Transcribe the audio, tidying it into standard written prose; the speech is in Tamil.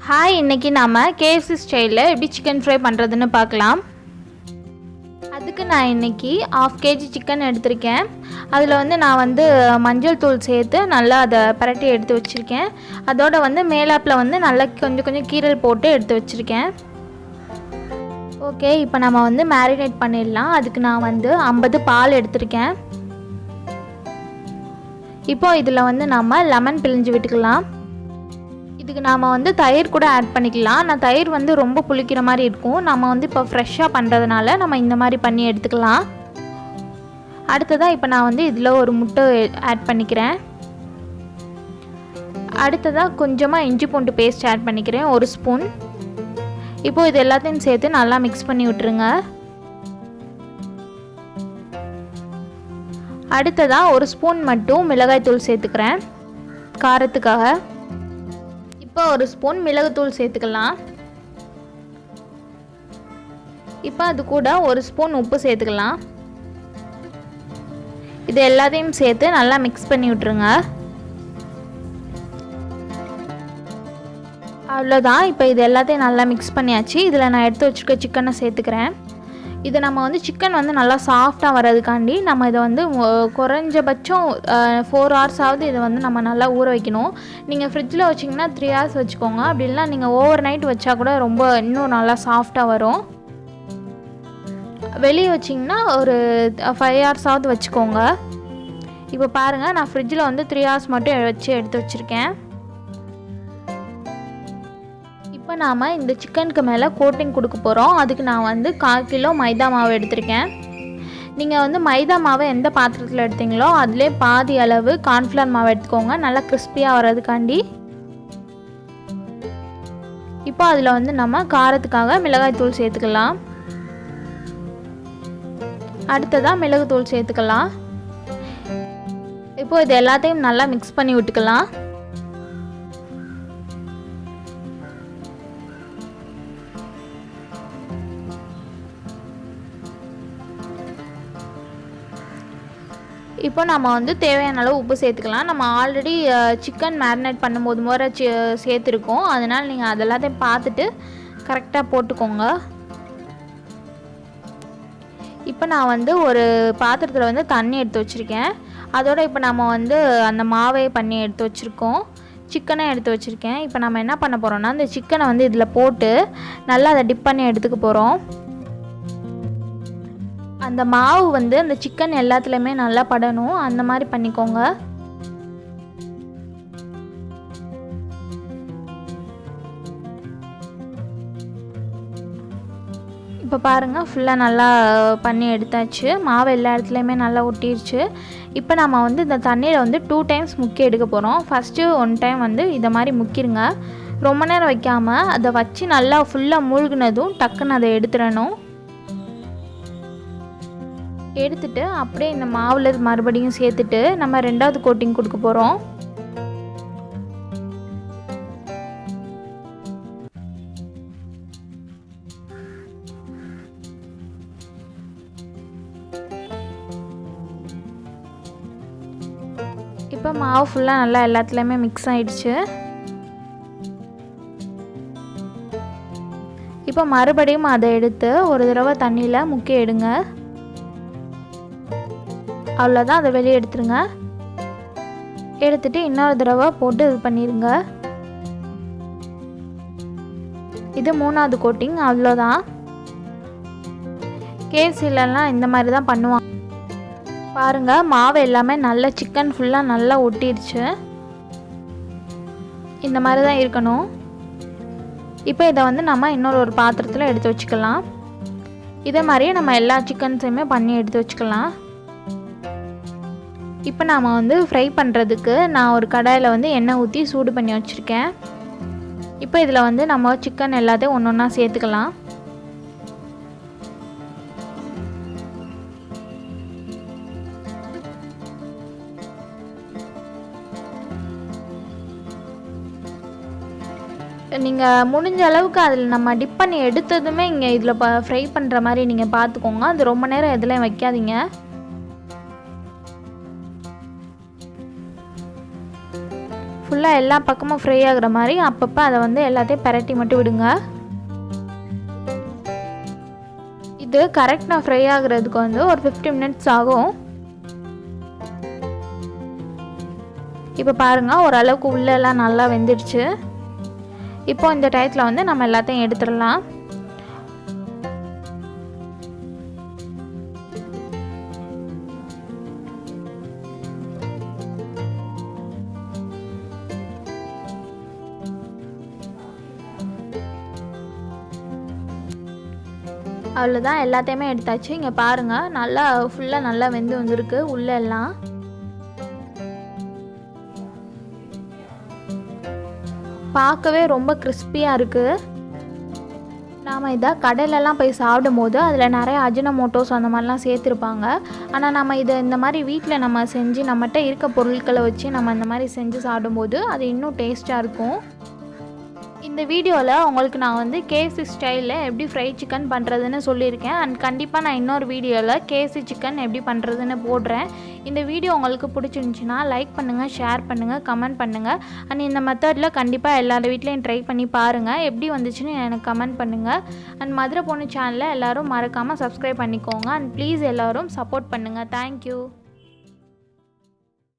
ஹாய், இன்றைக்கி நாம் KFC ஸ்டைலில் எப்படி சிக்கன் ஃப்ரை பண்ணுறதுன்னு பார்க்கலாம். அதுக்கு நான் இன்றைக்கி 1/2 kg சிக்கன் எடுத்திருக்கேன். அதில் நான் மஞ்சள் தூள் சேர்த்து நல்லா அதை பரட்டி எடுத்து வச்சுருக்கேன். அதோடு மேலாப்பில் நல்லா கொஞ்சம் கீரல் போட்டு எடுத்து வச்சுருக்கேன். ஓகே, இப்போ நம்ம மேரினேட் பண்ணிடலாம். அதுக்கு நான் 50 பால் எடுத்திருக்கேன். இப்போ இதில் நம்ம லெமன் பிழிஞ்சு விட்டுக்கலாம். இதுக்கு நாம் தயிர் கூட ஆட் பண்ணிக்கலாம். நான் தயிர் ரொம்ப புளிக்கிற மாதிரி இருக்கும். நம்ம இப்போ ஃப்ரெஷ்ஷாக பண்ணுறதுனால நம்ம இந்த மாதிரி பண்ணி எடுத்துக்கலாம். அடுத்ததாக இப்போ நான் இதில் ஒரு முட்டை ஆட் பண்ணிக்கிறேன். அடுத்ததாக கொஞ்சமாக இஞ்சி பூண்டு பேஸ்ட் ஆட் பண்ணிக்கிறேன், 1 ஸ்பூன். இப்போது இது எல்லாத்தையும் சேர்த்து நல்லா மிக்ஸ் பண்ணி விட்டுருங்க. அடுத்ததாக 1 ஸ்பூன் மட்டும் மிளகாய்த்தூள் சேர்த்துக்கிறேன் காரத்துக்காக. இப்போ 1 ஸ்பூன் மிளகுத்தூள் சேர்த்துக்கலாம். இப்போ அது கூட 1 ஸ்பூன் உப்பு சேர்த்துக்கலாம். இது எல்லாத்தையும் சேர்த்து நல்லா மிக்ஸ் பண்ணி விட்டுருங்க. அவ்வளோதான். இப்போ இது எல்லாத்தையும் நல்லா மிக்ஸ் பண்ணியாச்சு. இதில் நான் எடுத்து வச்சுருக்க சிக்கனை சேர்த்துக்கிறேன். இதை நம்ம சிக்கன் நல்லா சாஃப்டாக வர்றதுக்காண்டி நம்ம இதை குறைஞ்சபட்சம் 4 hours ஆகுது இதை நம்ம நல்லா ஊற வைக்கணும். நீங்கள் ஃப்ரிட்ஜில் வச்சிங்கன்னா 3 hours வச்சுக்கோங்க. அப்படி இல்லைனா நீங்கள் ஓவர் நைட் வச்சா கூட இன்னும் நல்லா சாஃப்டாக வரும். வெளியே வச்சிங்கன்னா ஒரு 5 hours ஆகுது வச்சுக்கோங்க. இப்போ பாருங்கள், நான் ஃப்ரிட்ஜில் 3 hours மட்டும் வச்சு எடுத்து வச்சுருக்கேன். இப்போ நாம் இந்த சிக்கனுக்கு மேலே கோட்டிங் கொடுக்க போகிறோம். அதுக்கு நான் 1/4 கிலோ மைதா மாவு எடுத்திருக்கேன். நீங்கள் மைதா மாவை எந்த பாத்திரத்தில் எடுத்தீங்களோ அதிலே பாதி அளவு கார்ன்ஃப்ளவர் மாவு எடுத்துக்கோங்க, நல்லா கிறிஸ்பியாக வர்றதுக்காண்டி. இப்போ அதில் நம்ம காரத்துக்காக மிளகாய்த்தூள் சேர்த்துக்கலாம். அடுத்ததாக மிளகுத்தூள் சேர்த்துக்கலாம். இப்போ இது எல்லாத்தையும் நல்லா மிக்ஸ் பண்ணி விட்டுக்கலாம். இப்போ நம்ம தேவையான அளவு உப்பு சேர்த்துக்கலாம். நம்ம ஆல்ரெடி சிக்கன் மேரினேட் பண்ணும்போது முறை சேர்த்துருக்கோம். அதனால் நீங்கள் அதெல்லாத்தையும் பார்த்துட்டு கரெக்டாக போட்டுக்கோங்க. இப்போ நான் ஒரு பாத்திரத்தில் தண்ணி எடுத்து வச்சுருக்கேன். அதோடு இப்போ நம்ம அந்த மாவை பண்ணி எடுத்து வச்சுருக்கோம், சிக்கனை எடுத்து வச்சுருக்கேன். இப்போ நம்ம என்ன பண்ண போகிறோம்னா, இந்த சிக்கனை இதில் போட்டு நல்லா அதை டிப் பண்ணி எடுத்துக்க போகிறோம். அந்த மாவு அந்த சிக்கன் எல்லாத்துலேயுமே நல்லா படணும், அந்த மாதிரி பண்ணிக்கோங்க. இப்போ பாருங்கள், ஃபுல்லாக நல்லா பண்ணி எடுத்தாச்சு. மாவு எல்லா இடத்துலையுமே நல்லா ஒட்டிடுச்சு. இப்போ நம்ம இந்த தண்ணியில் 2 times முக்கி எடுக்க போகிறோம். ஃபஸ்ட்டு 1 time இதை மாதிரி முக்கிடுங்க. ரொம்ப நேரம் வைக்காமல் அதை வச்சு நல்லா ஃபுல்லாக மூழ்கினதும் டக்குன்னு அதை எடுத்துடணும். எடுத்துட்டு அப்படியே இந்த மாவில் மறுபடியும் சேர்த்துட்டு நம்ம 2வது கோட்டிங் கொடுக்க போகிறோம். இப்போ மாவு ஃபுல்லாக நல்லா எல்லாத்துலேயுமே மிக்ஸ் ஆகிடுச்சு. இப்போ மறுபடியும் அதை எடுத்து ஒரு தடவை தண்ணியில் முக்கி எடுங்க. அவ்வளோதான், அதை வெளியே எடுத்துருங்க. எடுத்துட்டு இன்னொரு தடவை போட்டு இது பண்ணிடுங்க. இது 3வது கோட்டிங். அவ்வளோதான். KFCலலாம் இந்த மாதிரி தான் பண்ணுவாங்க. பாருங்கள், மாவு எல்லாமே நல்லா சிக்கன் ஃபுல்லாக நல்லா ஒட்டிடுச்சு. இந்த மாதிரி தான் இருக்கணும். இப்போ இதை நம்ம இன்னொரு பாத்திரத்தில் எடுத்து வச்சுக்கலாம். இதே மாதிரியே நம்ம எல்லா சிக்கன்ஸையுமே பண்ணி எடுத்து வச்சுக்கலாம். இப்போ நாம் ஃப்ரை பண்ணுறதுக்கு நான் ஒரு கடாயில் எண்ணெய் ஊற்றி சூடு பண்ணி வச்சுருக்கேன். இப்போ இதில் நம்ம சிக்கன் எல்லாத்தையும் ஒன்று ஒன்றா சேர்த்துக்கலாம். நீங்கள் முடிஞ்ச அளவுக்கு அதில் நம்ம டிப் பண்ணி எடுத்ததுமே இங்கே இதில் ஃப்ரை பண்ணுற மாதிரி நீங்கள் பார்த்துக்கோங்க. அது ரொம்ப நேரம் எதுலையும் வைக்காதீங்க. ஃபுல்லாக எல்லா பக்கமும் ஃப்ரை ஆகுற மாதிரி அப்பப்போ அதை வந்து எல்லாத்தையும் பரட்டி மட்டும் விடுங்க. இது கரெக்டாக ஃப்ரை ஆகுறதுக்கு வந்து ஒரு 15 மினிட்ஸ் ஆகும். இப்போ பாருங்கள், ஓரளவுக்கு உள்ளெல்லாம் நல்லா வெந்துடுச்சு. இப்போ இந்த டயத்தில் வந்து நம்ம எல்லாத்தையும் எடுத்துடலாம். அவ்வளோதான், எல்லாத்தையுமே எடுத்தாச்சு. இங்கே பாருங்கள், நல்லா ஃபுல்லாக நல்லா வெந்து வந்திருக்கு உள்ளெல்லாம். பார்க்கவே ரொம்ப கிறிஸ்பியாக இருக்குது. நாம் இதை கடையிலலாம் போய் சாப்பிடும்போது அதில் நிறைய அஜினமோட்டோஸ் அந்த மாதிரிலாம் சேர்த்துருப்பாங்க. ஆனால் நம்ம இதை இந்த மாதிரி வீட்டில் நம்ம செஞ்சு நம்மகிட்ட இருக்க பொருட்களை வச்சு நம்ம இந்த மாதிரி செஞ்சு சாப்பிடும்போது அது இன்னும் டேஸ்ட்டாக இருக்கும். இந்த வீடியோவில் உங்களுக்கு நான் வந்து KFC ஸ்டைலில் எப்படி ஃப்ரை சிக்கன் பண்ணுறதுன்னு சொல்லியிருக்கேன். அண்ட் கண்டிப்பாக நான் இன்னொரு வீடியோவில் KFC சிக்கன் எப்படி பண்ணுறதுன்னு போடுறேன். இந்த வீடியோ உங்களுக்கு பிடிச்சிருந்துச்சின்னா லைக் பண்ணுங்கள், ஷேர் பண்ணுங்கள், கமெண்ட் பண்ணுங்கள். அண்ட் இந்த மெத்தடில் கண்டிப்பாக எல்லார் வீட்லேயும் ட்ரை பண்ணி பாருங்கள். எப்படி வந்துச்சுன்னு எனக்கு கமெண்ட் பண்ணுங்கள். அண்ட் மதுரை பொண்ணு சேனலில் எல்லோரும் மறக்காமல் சப்ஸ்கிரைப் பண்ணிக்கோங்க. அண்ட் ப்ளீஸ் எல்லோரும் சப்போர்ட் பண்ணுங்கள். தேங்க்யூ.